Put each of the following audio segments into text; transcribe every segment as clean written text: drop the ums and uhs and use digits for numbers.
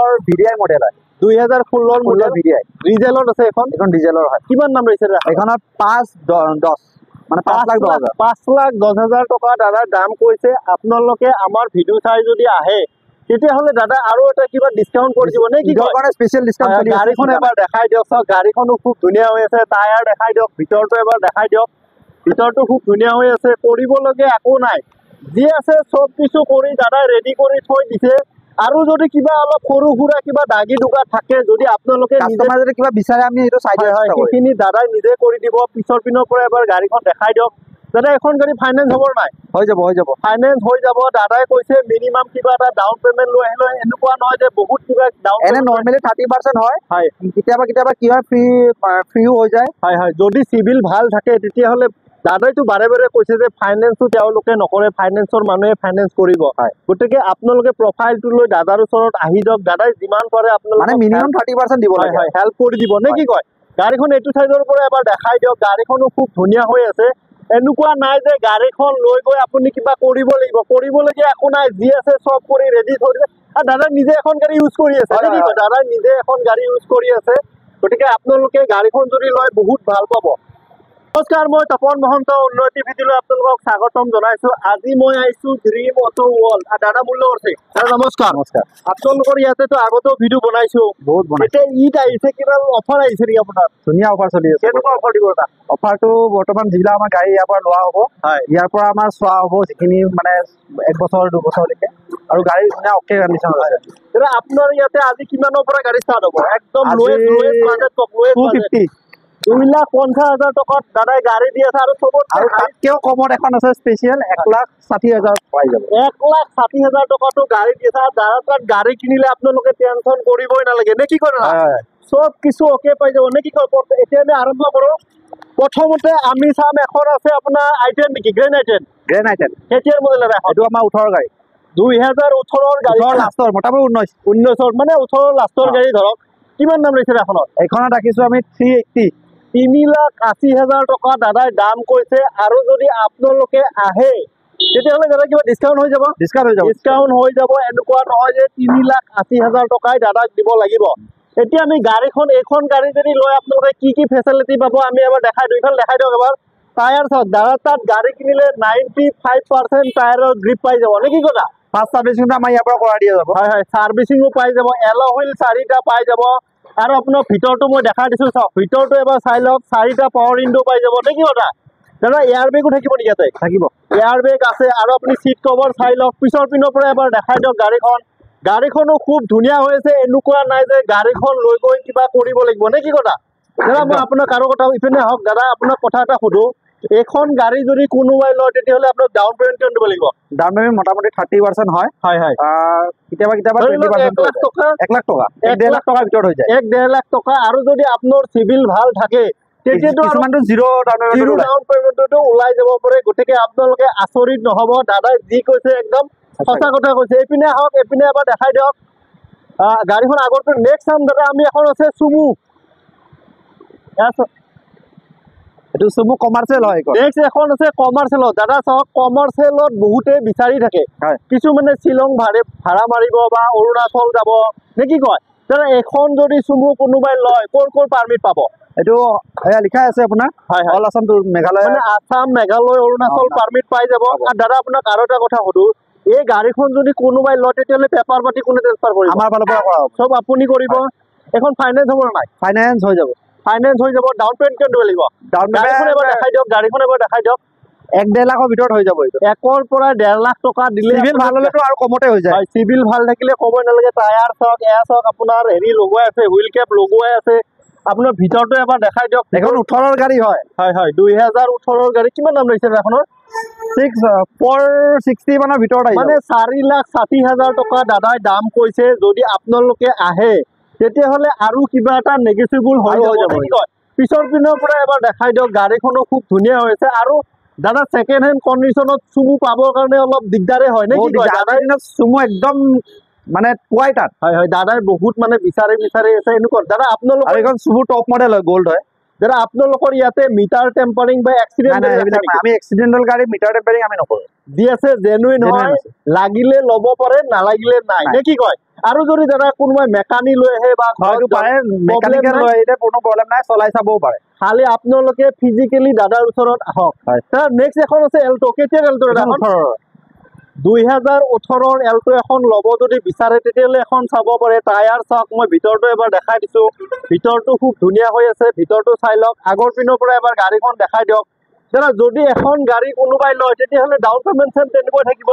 2016 VDI model হয় 2016 model VDI ডিজেলত আছে এখন ডিজেলৰ হয় কিমান নাম ৰৈছে এখনত 5-10 মানে 5,10,000 5,10,000 টকা দাদা দাম কৈছে আপোনালোকে আমাৰ ভিডিও চাই যদি আহে তেতিয়াহ'লে দাদা আৰু এটা কিবা ডিসকাউন্ট কৰি দিব নে কি কাৰণে স্পেশাল ডিসকাউন্ট চলি আছে গাড়ীখন এবাৰ দেখাই দিয়ক চাওক গাড়ীখনো খুব ধুনীয়া হৈ আছে টায়াৰ দেখাই দিয়ক ভিতৰটো এবাৰ দেখাই দিয়ক ভিতৰটো খুব ধুনীয়া হৈ আছে কৰিবলগীয়া একো নাই যি আছে সব কিছু কৰি দাদা ৰেডি কৰি থৈ দিছে আৰু যদি কিবা অলপ সৰু সুৰা কিবা দাগি দুগা থাকে যদি আপোনালোকে কাস্টমাৰ যদি কিবা বিচাৰে আমি এটো চাই দিম সেইখিনি দাদাই নিজে কৰি দিব পিছৰ পিনৰ পৰা এবাৰ গাড়ীখন দেখাই দিয়ক দাদা এখন গাড়ী ফাইনেন্স হ'ব নাই হৈ যাব ফাইনেন্স হৈ যাব দাদাই কৈছে মিনিমাম কিবা এটা ডাউন পেমেন্ট লৈ আহিলে এনেকুৱা নহয় যে বহুত কিবা ডাউন এনে নরমালি 30% হয় কেতিয়াবা কি হয় ফ্রিও হৈ যায় হয় যদি সিভিল ভাল থাকে তেতিয়াহলে দাদাইতো বাৰে বাৰে কৈছে যে ফাইনেন্সটো তেওঁলোকে নকৰে ফাইনেন্সৰ মানুহে ফাইনেন্স কৰিব গতিকে আপোনালোকে প্ৰফাইলটো লৈ দাদাৰ ওচৰত আহি যাওক দাদাই যিমান পাৰে আপোনালোকে মানে মিনিমাম 30% দিব লাগে হেল্প কৰি দিব নে কি কয় গাড়ীখন এইটো সাইডৰ পৰা এবাৰ দেখাই দিয়ক গাড়ীখনো খুব ধুনীয়া হৈ আছে এনেকুৱা নাই যে গাড়ীখন লৈ গৈ আপুনি কিবা কৰিবলগীয়া একো নাই যি আছে সব কৰি ৰেডি থৈ দিছে আৰু দাদা নিজে এখন গাড়ী ইউজ কৰি আছে দাদা নিজে এখন গাড়ী ইউজ কৰি আছে গতিকে আপোনালোকে গাড়ীখন যদি লয় বহুত ভাল পাব নমস্কাৰ মই তপন মহন্ত উন্নতি ভিডিঅ'লৈ আপোনালোকক স্বাগতম জনাইছো আজি মই আহিছো ড্ৰিম অটো ৱৰ্ল্ড দাদা মূল্য আছে দাদা নমস্কাৰ আপোনালোকৰ ইয়াতেতো আগতেও ভিডিঅ' বনাইছো বহুত এতিয়া ঈদ আহিছে কিবা অফাৰ আহিছে নেকি আপোনাৰ ধুনীয়া অফাৰ চলি আছে কেনেকুৱা অফাৰ দিব দাদা অফাৰটো বৰ্তমান যিবিলাক আমাৰ গাড়ী ইয়াৰ পৰা লোৱা হ'ব ইয়াৰ পৰা আমাৰ চোৱা হ'ব যিখিনি মানে 1 বছৰ 2 বছৰলৈকে আৰু গাড়ী ধুনীয়া অকে কণ্ডিশ্যন আছে দাদা আপোনাৰ ইয়াতে আজি কিমানৰ পৰা গাড়ী ষ্টাৰ্ট হ'ব একদম লোৱেষ্ট বাজেট টপ লোৱেষ্ট 250 2,50,000 টকাত দাদাই গাড়ী দি আছে আৰু আৰু তাতকেও কমত এখন আছে স্পেচিয়েল 1,60,000 পাই যাব 1,60,000 টকাটো গাড়ী দি আছে দাদা তাত গাড়ী কিনিলে আপোনালোকে টেনচন কৰিবই নালাগে নে কি কৰে সব কিছু অকে পাই যাব নে কি কয় এতিয়া আমি আৰম্ভ কৰোঁ প্ৰথমতে আমি চাম এখন আছে আপোনাৰ i10 নেকি গ্ৰেণ্ড i10 কেতিয়াৰ মডেল আছে এইটো আমাৰ 18 গাড়ী 2018 গাড়ী লাষ্টৰ মোটামুটি 19 মানে 18 লাষ্টৰ গাড়ী ধৰক কিমান দাম লৈছে এখনত ৰাখিছো আমি 3,80,000 টকা দাদাই দাম কৈছে আৰু যদি আপোনালোকে আহে তেতিয়াহ'লে দাদা কিবা ডিসকাউন্ট হৈ যাব এনেকুৱা নহয় যে 3,80,000 টকাই দাদাক দিব লাগিব এতিয়া আমি গাড়ীখন এখন গাড়ী যদি লয় আপোনালোকে কি ফেচিলিটি পাব আমি এবাৰ দেখাই দিয়ক এবাৰ টায়াৰ চাওক দাদা তাত গাড়ী কিনিলে 95% টায়াৰৰ গ্ৰিপ পাই যাব নে কি কথা ফাৰ্ষ্ট সাৰ্ভিসিংটো আমাৰ ইয়াৰ পৰা কৰা দিয়া যাব হয় সাৰ্ভিসিংও পাই যাব এলো হুইল 4টা পাই যাব আৰু আপোনাৰ ভিতৰটো মই দেখাই দিছো চাওক ভিতৰটো এবাৰ চাই লওক 4টা পাৱাৰ উইন্ডো পাই যাব নে কি কথা দাদা এয়াৰ বেগো থাকিব নেকি ইয়াতে থাকিব এয়াৰ বেগ আছে আৰু আপুনি সিট কভাৰ চাই লওক পিছৰ পিনৰ পৰা এবাৰ দেখাই দিয়ক গাড়ীখনো খুব ধুনীয়া হৈ আছে এনেকুৱা নাই যে গাড়ীখন লৈ গৈ কিবা কৰিব লাগিব নে কি কথা দাদা মই আপোনাক আৰু কথা ইপিনে হওক দাদা আপোনাক কথা এটা সুধো এখন গাড়ী যদি কোনোবাই লয় তেতিয়াহ'লে আপোনাক ডাউন পেমেন্ট কিমান দিব লাগিব ডাউন পেমেন্ট মোটামুটি 30% হয় কেতিয়াবা 20% 1 লাখ টকা 1 লাখ টকা 1.5 লাখ টকাৰ ভিতৰত হৈ যায় 1.5 লাখ টকা আৰু যদি আপোনাৰ সিভিল ভাল থাকে তেতিয়াতো কিছুমানটো জিৰ' ডাউন পেমেন্টটো ওলাই যাব পাৰে গতিকে আপোনালোকে আচৰিত নহব দাদাই যি কৈছে একদম সঁচা কথা কৈছে এইপিনে হওক এইপিনে এবাৰ দেখাই দিয়ক গাড়ীখন আগৰটো নেক্সট চাম দাদা আমি এখন আছে চুমু এইটো চুমু কমাৰ্চিয়েল হয় নেক্সট এখন আছে কমাৰ্চিয়েলত দাদা চাওক কমাৰ্চিয়েলত বহুতে বিচাৰি থাকে কিছুমানে শ্বিলং ভাড়া মাৰিব বা অৰুণাচল যাব নে কি কয় দাদা এখন যদি চুমু কোনোবাই লয় ক'ৰ পাৰ্মিট পাব এইটো লিখা আছে আপোনাৰ অল আসাম টু মেঘালয় মানে আসাম মেঘালয় অৰুণাচল পাৰ্মিট পাই যাব আৰু দাদা আপোনাক আৰু এটা কথা সুধো এই গাড়ীখন যদি কোনোবাই লয় তেতিয়াহ'লে পেপাৰ পাতি কোনে ট্ৰান্সফাৰ কৰিব আমাৰ ফালৰ পৰা কৰা হ'ব সব আপুনি কৰিব এখন ফাইনেন্স হ'ব নাই ফাইনেন্স হৈ যাব ডাউন পেমেন্ট কিমান দিব লাগিব গাড়ীখন এবাৰ দেখাই দিয়ক 1.5 লাখৰ ভিতৰত হৈ যাব এইটো 1 পৰা 1.5 লাখ টকা দিলে সিভিল ভাল হ'লেতো আৰু কমতে হৈ যায় সিভিল ভাল থাকিলে ক'বই নালাগে টায়াৰ চাওক এয়া চাওক আপোনাৰ হেৰি লগোৱাই আছে হুইল কেপ লগোৱাই আছে আপোনাৰ ভিতৰটো এবাৰ দেখাই দিয়ক এখন 18 গাড়ী হয় 2018 গাড়ী কিমান দাম লৈছে এখনৰ 460 মানৰ ভিতৰত আহিব মানে 4,60,000 টকা দাদাই দাম কৈছে যদি আপোনালোকে আহে তেতিয়াহ'লে আৰু কিবা এটা নেগেটিভল হৈ যাব পিছৰ পিনৰ পৰা এবাৰ দেখাই দিয়ক গাড়ীখনো খুব ধুনীয়া হৈছে আৰু দাদা সেকেন্ড হ্যান্ড কন্ডিশনত চুমু পাবৰ কাৰণে অলপ দিগদাৰে হয় নে কি কয় দাদাৰ দিনত চুমু একদম মানে কোৱাই তাত দাদাই বহুত মানে বিচাৰি আছে এনেকুৱা দাদা আপোনালোকৰ এখন চুমু টপ মডেল হয় গোল্ড হয় দাদা আপোনালোকৰ ইয়াতে মিটাৰ টেম্পাৰিং বা এক্সিডেন্ট আমি এক্সিডেন্টাল গাড়ী মিটাৰ টেম্পাৰিং আমি নকৰো দি আছে জেনুইন হয় লাগিলে ল'ব পাৰে নালাগিলে নাই নে কি কয় আৰু যদি দাদা কোনোবাই মেকানিক লৈ আহে বা হয়তো পাৰে মেকানিকেল লৈ আহিলে কোনো প্ৰব্লেম নাই চলাই চাবও পাৰে খালি আপোনালোকে ফিজিকেলি দাদাৰ ওচৰত আহক তাৰ নেক্সট এখন আছে এল্টো কেতিয়াৰ এল্টো দাদা 2018 এল্টো এখন ল'ব যদি বিচাৰে তেতিয়াহ'লে এখন চাব পাৰে টায়াৰ চাওক মই ভিতৰটো এবাৰ দেখাই দিছো ভিতৰটো খুব ধুনীয়া হৈ আছে ভিতৰটো চাই লওক আগৰ পিনৰ পৰা এবাৰ গাড়ীখন দেখাই দিয়ক দাদা যদি এখন গাড়ী কোনোবাই লয় তেতিয়াহ'লে ডাউন পেমেণ্ট চেম তেনেকৈ থাকিব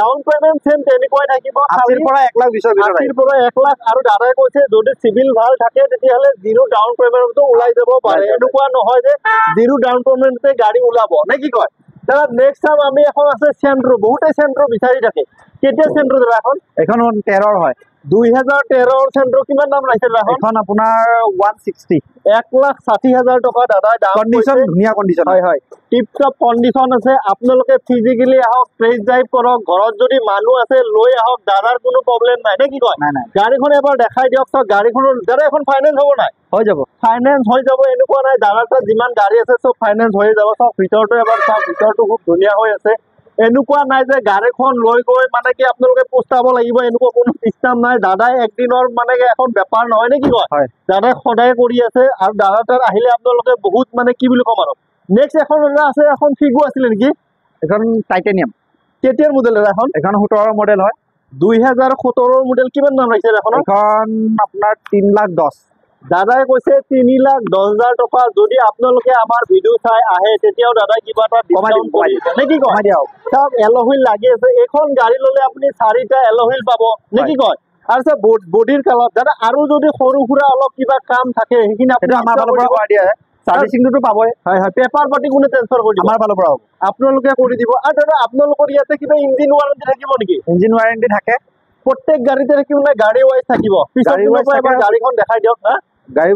ডাউন পেমেণ্ট চেম তেনেকৈ থাকিব 80 পৰা 1 লাখ 20 ভিতৰত 80 পৰা 1 লাখ আৰু দাদাই কৈছে যদি চিভিল ভাল থাকে তেতিয়াহ'লে জিৰো ডাউন পেমেণ্টটো ওলাই যাব পাৰে এনেকুৱা নহয় যে জিৰো ডাউন পেমেণ্টতে গাড়ী ওলাব নে কি কয় দাদা নেক্সট টাইম আমি এখন আছে চেন্ট্ৰো বহুতে চেন্ট্ৰো বিচাৰি থাকে কেতিয়া চেন্ট্ৰো দাদা এখন 13 হয় 2013 চেন্ট্ৰো কিমান দাম ৰাখিছে দাদা এখন আপোনাৰ 160 1,60,000 টকা দাদাই দাম কন্ডিশন ধুনীয়া কন্ডিশন হয় হয় টিপ টপ কন্ডিশন আছে আপোনালোকে ফিজিক্যালি আহক টেষ্ট ড্ৰাইভ কৰক ঘৰত যদি মানুহ আছে লৈ আহক দাদাৰ কোনো প্ৰব্লেম নাই নে কি কয় গাড়ীখন এবাৰ দেখাই দিয়ক সব গাড়ীখনৰ দাদা এখন ফাইনেন্স হ'ব নাই হৈ যাব ফাইনেন্স হৈ যাব এনেকুৱা নাই দাদাৰ তাত যিমান গাড়ী আছে সব ফাইনেন্স হৈ যাব সব ভিতৰটো এবাৰ চাওক ভিতৰটো খুব ধুনীয়া হৈ আছে এনেকুৱা নাই যে গাড়ীখন লৈ গৈ মানে কি আপোনালোকে পস্তাব লাগিব এনেকুৱা কোনো চিষ্টেম নাই দাদাই একদিনৰ মানে এখন বেপাৰ নহয় নে কি কয় দাদাই সদায় কৰি আছে আৰু দাদা তাত আহিলে আপোনালোকে বহুত মানে কি বুলি ক'ম আৰু নেক্সট এখন আছে এখন ফিগো আছিলে নেকি এখন টাইটেনিয়াম কেতিয়াৰ মডেল এখন 17 মডেল হয় 2017 মডেল কিমান দাম ৰাখিছে এখন আপোনাৰ 3,10,000 দাদাই কৈছে 3,10,000 টকা যদি আপোনালোকে আমাৰ ভিডিঅ' চাই আহে তেতিয়াও দাদাই কিবা এটা ডিসকাউন্ট কৰি দিছে নে কি কয় সব এল'হুইল লাগি আছে এখন গাড়ী ল'লে আপুনি 4টা এল'হুইল পাব নে কি কয় আৰু সব বডিৰ কালাৰ দাদা আৰু যদি সৰু সুৰা অলপ কিবা কাম থাকে সেইখিনি আপুনি আমাৰ ফালৰ পৰা কৰি দিয়া সাৰ্ভিসিংটো পাবই হয় হয় পেপাৰ পাতি কোনে ট্ৰান্সফাৰ কৰি দিব আমাৰ ফালৰ পৰা আপোনালোকে কৰি দিব আৰু দাদা আপোনালোকৰ ইয়াতে কিবা ইঞ্জিন ৱাৰেণ্টি থাকিব নেকি ইঞ্জিন ৱাৰেণ্টি থাকে প্ৰত্যেক গাড়ীতে থাকিব না গাড়ী ওয়াইজ থাকিব গাড়ী ওয়াইজ এবাৰ গাড়ীখন দেখাই দিয়ক না গাড়ী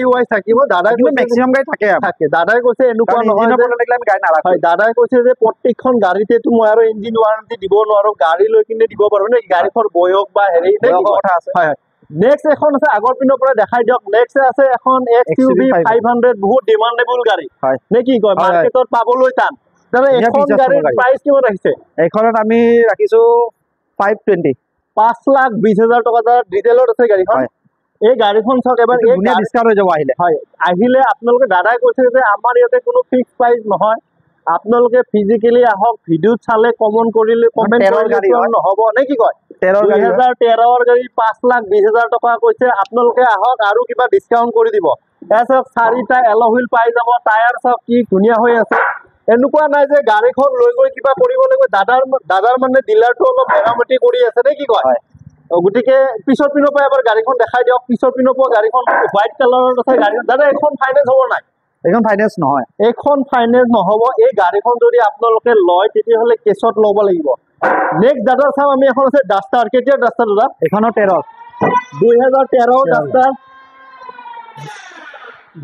ওয়াইজ থাকে দাদাই কিন্তু ম্যাক্সিমাম গাড়ী থাকে দাদাই কৈছে এনেকুৱা নহয় যে আমি গাড়ী নাৰাখো হয় দাদাই কৈছে যে প্ৰত্যেকখন গাড়ীতেতো মই আৰু ইঞ্জিন ৱাৰেণ্টি দিব নোৱাৰো গাড়ী লৈ কিনে দিব পাৰো নে গাড়ীখন বয়স বা হেৰি কথা আছে হয় হয় নেক্সট এখন আছে আগৰ পিনৰ পৰা দেখাই দিয়ক নেক্সট আছে এখন XUV 500 বহুত ডিমান্ডেবল গাড়ী নে কি কয় মাৰ্কেটত পাবলৈ টান দাদা এখন গাড়ীৰ প্ৰাইস কিমান ৰাখিছে এইখনত আমি ৰাখিছো 520 5,20,000 টকা দাদা ডিটেইলত আছে গাড়ীখন এই গাড়ীখন চাওক এবাৰ এই ধুনীয়া ডিসকাউন্ট হৈ যাব আহিলে হয় আহিলে আপোনালোকে দাদাই কৈছে যে আমাৰ ইয়াতে কোনো ফিক্স প্ৰাইস নহয় আপোনালোকে ফিজিক্যালি আহক ভিডিঅ' চালে কমেন্ট কৰিলে কমেন্ট কৰিলে নহব নে কি কয় 2013 গাড়ী 5,20,000 টকা কৈছে আপোনালোকে আহক আৰু কিবা ডিসকাউন্ট কৰি দিব এসব 4টা এল'হুইল পাই যাব টায়াৰ সব কি ধুনীয়া হৈ আছে এনেকুৱা নাই যে গাড়ীখন লৈ গৈ কিবা কৰিব লাগিব দাদাৰ মানে ডিলাৰটো অলপ মেৰামতি কৰি আছে নে কি কয় গতিকে পিছৰ পিনৰ পৰা এবাৰ গাড়ীখন দেখাই দিয়ক পিছৰ পিনৰ পৰা গাড়ীখন হোৱাইট কালাৰৰ আছে গাড়ী দাদা এখন ফাইনেন্স হ'ব নাই এখন ফাইনেন্স নহয় এখন ফাইনেন্স নহব এই গাড়ীখন যদি আপোনালোকে লয় তেতিয়াহ'লে কেছত ল'ব লাগিব নেক্সট দাদা চাম আমি এখন আছে ডাষ্টাৰ কেতিয়া ডাষ্টাৰ দাদা এখনো 13 2013 ডাষ্টাৰ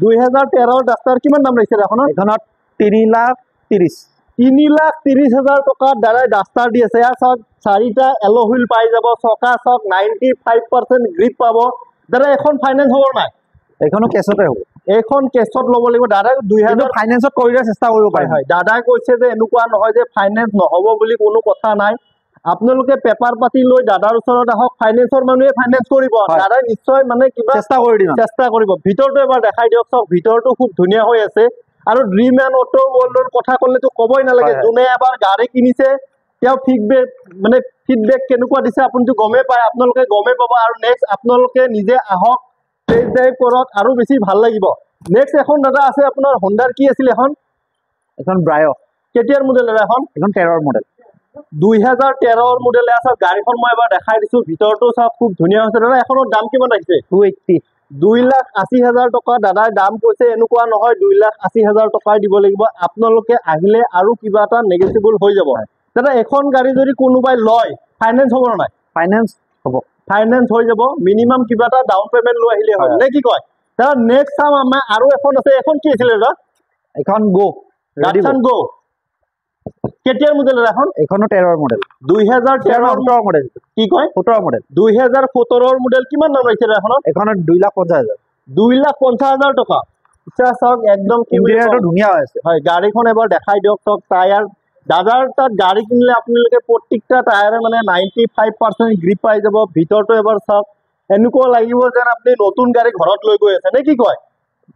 2013 ডাষ্টাৰ কিমান দাম লাগিছে এখনত 3,30,000 3,30,000 টকা দাদাই ডাষ্টাৰ দি আছে ইয়াৰ চাওক 4টা এল'হুইল পাই যাব চকা চাওক 95% গ্ৰিপ পাব দাদা এখন ফাইনেন্স হ'ব নাই এখনো কেছতে হ'ব এখন কেছত ল'ব লাগিব দাদা 2000 ফাইনেন্সত কৰিলে চেষ্টা কৰিব পাৰে হয় দাদাই কৈছে যে এনেকুৱা নহয় যে ফাইনেন্স নহ'ব বুলি কোনো কথা নাই আপোনালোকে পেপাৰ পাতি লৈ দাদাৰ ওচৰত আহক ফাইনেন্সৰ মানুহে ফাইনেন্স কৰিব দাদাই নিশ্চয় মানে কিবা চেষ্টা কৰিব ভিতৰটো এবাৰ দেখাই দিয়ক চব ভিতৰটো খুব ধুনীয়া হৈ আছে আৰু ড্ৰিম এণ্ড অটো ৱৰ্ল্ডৰ কথা ক'লেতো ক'বই নালাগে যোনে এবাৰ গাড়ী কিনিছে তেওঁ ফিডবেক কেনেকুৱা দিছে আপুনিতো গমেই পায় আপোনালোকে গমেই পাব আৰু নেক্সট আপোনালোকে নিজে আহক টেষ্ট ড্ৰাইভ কৰক আৰু বেছি ভাল লাগিব নেক্সট এখন দাদা আছে আপোনাৰ হোণ্ডাৰ কি আছিল এখন ব্ৰায়ো কেতিয়াৰ মডেল এখন 13 মডেল 2013 মডেল আছে গাড়ীখন মই এবাৰ দেখাই দিছো ভিতৰটো সব খুব ধুনীয়া হৈছে দাদা এখনৰ দাম কিমান ৰাখিছে 280 2,80,000 টকা দাদাই দাম কৈছে এনেকুৱা নহয় 2,80,000 টকাই দিব লাগিব আপোনালোকে আহিলে আৰু কিবা এটা নেগেটিবল হৈ যাব দাদা এখন গাড়ী যদি কোনোবাই লয় ফাইনেন্স হ'ব নাই ফাইনেন্স হৈ যাব মিনিমাম কিবা এটা ডাউন পেমেন্ট লৈ আহিলে হয় নে কি কয় দাদা নেক্সট টাইম আমাৰ আৰু এখন আছে এখন কি আছিল দাদা এখন গো কেতিয়াৰ মডেল এখনো 13 মডেল 2013 মডেল কি কয় 17 মডেল 2017 মডেল কিমান দাম ৰাখিছে এখনত 2,50,000 2,50,000 টকা ইচ্ছা চাওক একদম কি বুলি ইণ্টেৰিয়ৰটো কওঁ, ধুনীয়া হৈ আছে। হয় গাড়ীখন এবাৰ দেখাই দিয়ক চাওক। টায়াৰ দাদাৰ তাত গাড়ী কিনিলে আপোনালোকে প্ৰত্যেকটা টায়াৰে মানে 95% গ্ৰিপ পাই যাব। ভিতৰটো এবাৰ চাওক, এনেকুৱা লাগিব যেন আপুনি নতুন গাড়ী ঘৰত লৈ গৈ আছে নে কি কয়।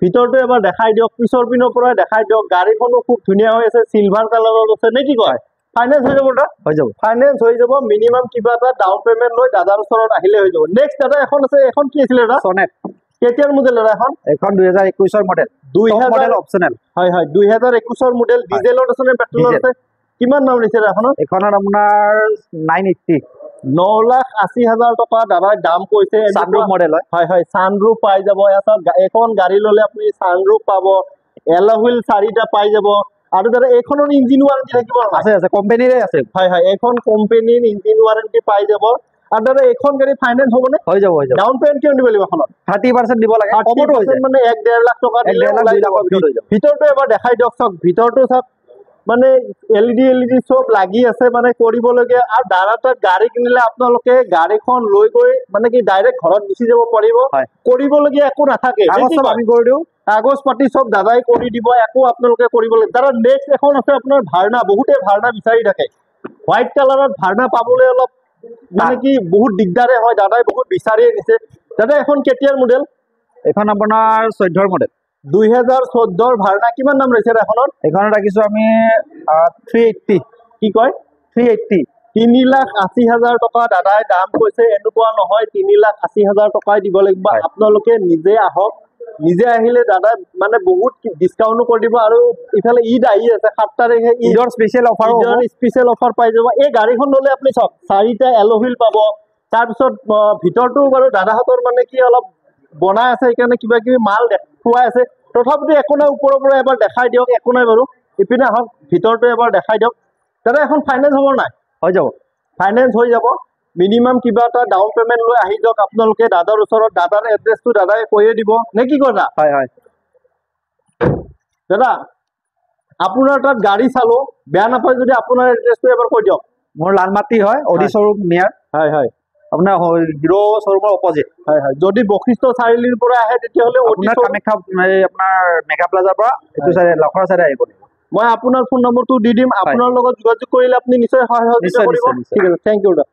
ভিতৰটো এবাৰ দেখাই দিয়ক, পিছৰ পিনৰ পৰা দেখাই দিয়ক। গাড়ীখনো খুব ধুনীয়া হৈ আছে, চিলভাৰ কালাৰত আছে নে কি কয়। ফাইনেন্স হৈ যাব দাদা? হৈ যাব। ফাইনেন্স হৈ যাব। মিনিমাম কিবা এটা ডাউন পেমেন্ট লৈ দাদাৰ ওচৰত আহিলে হৈ যাব। নেক্সট দাদা এখন আছে, এখন কি আছিলে দাদা? চনেট। কেতিয়াৰ মডেল দাদা এখন? এখন 2021 মডেল। 2000 model optional. হয় হয় 2021 মডেল। ডিজেলত আছে নে পেট্ৰলত আছে? কিমান দাম লৈছে এখনত? এখনত আপোনাৰ 980। 9,80,000 টকা দাদাই দাম কৈছে। সানৰুফ মডেল হয়। হয় হয় সানৰুফ পাই যাব। এখন গাড়ী ললে আপুনি সানৰুফ পাব, এল'হুইল 4টা পাই যাব। আৰু দাদা এইখনৰ ইঞ্জিন ৱাৰেণ্টি থাকিব নহয়? আছে আছে, কোম্পানীৰে আছে। হয় হয় এইখন কোম্পানীৰ ইঞ্জিন ৱাৰেণ্টি পাই যাব। আৰু দাদা এইখন গাড়ী ফাইনেন্স হ'বনে? হৈ যাব হৈ যাব। ডাউন পেমেন্ট কিমান দিব লাগিব এখনত? 30% দিব লাগে। কমতো হৈ 30% যায়। মানে 1.5 লাখ টকা দিলে 1.5 লাখ, ওলাই 2 যাব। লাখৰ ভিতৰত হৈ যাব। ভিতৰটো এবাৰ দেখাই দিয়ক চাওক। ভিতৰটো চাওক মানে LED চব লাগি আছে, মানে কৰিবলগীয়া। আৰু দাদা তাত গাড়ী কিনিলে আপোনালোকে গাড়ীখন লৈ গৈ মানে কি ডাইৰেক্ট ঘৰত গুচি যাব পাৰিব। হয়। কৰিবলগীয়া একো নাথাকে। কাগজ চব আমি কৰি দিওঁ। কাগজ পাতি চব দাদাই কৰি দিব, একো আপোনালোকে কৰিব লাগে। দাদা নেক্সট এখন আছে আপোনাৰ ভাৰ্না। বহুতে ভাৰ্না বিচাৰি থাকে। হোৱাইট কালাৰত ভাৰ্না পাবলৈ অলপ মানে কি বহুত দিগদাৰে হয়। দাদাই বহুত বিচাৰি আনিছে। দাদা এখন কেতিয়াৰ মডেল? এখন আপোনাৰ 14 মডেল। 2014 ভাৰ্না। কিমান দাম লৈছে এখনত? এখনত ৰাখিছো আমি 380। কি কয়? 380। 3,80,000 টকা দাদাই দাম কৈছে। এনেকুৱা নহয় 3,80,000 টকাই দিব লাগিব। হয়। আপোনালোকে নিজে আহক, নিজে আহিলে দাদা মানে বহুত ডিছকাউণ্টো কৰি দিব। আৰু ইফালে ঈদ আহি আছে, 7 তাৰিখে ঈদৰ স্পেচিয়েল অফাৰো হ'ব। স্পেচিয়েল অফাৰ পাই যাব। এই গাড়ীখন ল'লে আপুনি চাওক 4টা এল'হুইল পাব। তাৰপিছত ভিতৰটো বাৰু দাদাহঁতৰ মানে কি অলপ বনাই আছে, সেইকাৰণে কিবা কিবি মাল দেখুৱাই আছে। তথাপিতো একো নাই, ওপৰৰ পৰা এবাৰ দেখাই দিয়ক, একো নাই বাৰু। ইপিনে আহক, ভিতৰটো এবাৰ দেখাই দিয়ক। দাদা এখন ফাইনেন্স হ'ব নাই? হৈ যাব। ফাইনেন্স হৈ যাব। মিনিমাম কিবা এটা ডাউন পেমেন্ট লৈ আহি যাওক আপোনালোকে দাদাৰ ওচৰত। দাদাৰ এড্ৰেছটো দাদাই কৈয়ে দিব নে কি কয়? হয় হয়। দাদা আপোনাৰ তাত গাড়ী চালো, বেয়া নাপায় যদি আপোনাৰ এড্ৰেছটো এবাৰ কৈ দিয়ক। মোৰ লালমাটি হয়, অডি শ্বৰুম নিয়াৰ। হয় হয় আপোনাৰ হিৰো শ্বৰুমৰ অপজিট। হয় হয়। যদি বশিষ্ঠ চাৰিআলিৰ পৰা আহে তেতিয়াহ'লে আপোনাৰ কামাখ্যা আপোনাৰ মেগা প্লাজাৰ পৰা এইটো চাইডে লখৰা চাইডে আহিব। মই আপোনাৰ ফোন নম্বৰটো দি দিম। আপোনাৰ লগত যোগাযোগ কৰিলে আপুনি নিশ্চয় সহায় সহযোগিতা কৰিব। ঠিক আছে, থেংক ইউ দাদা।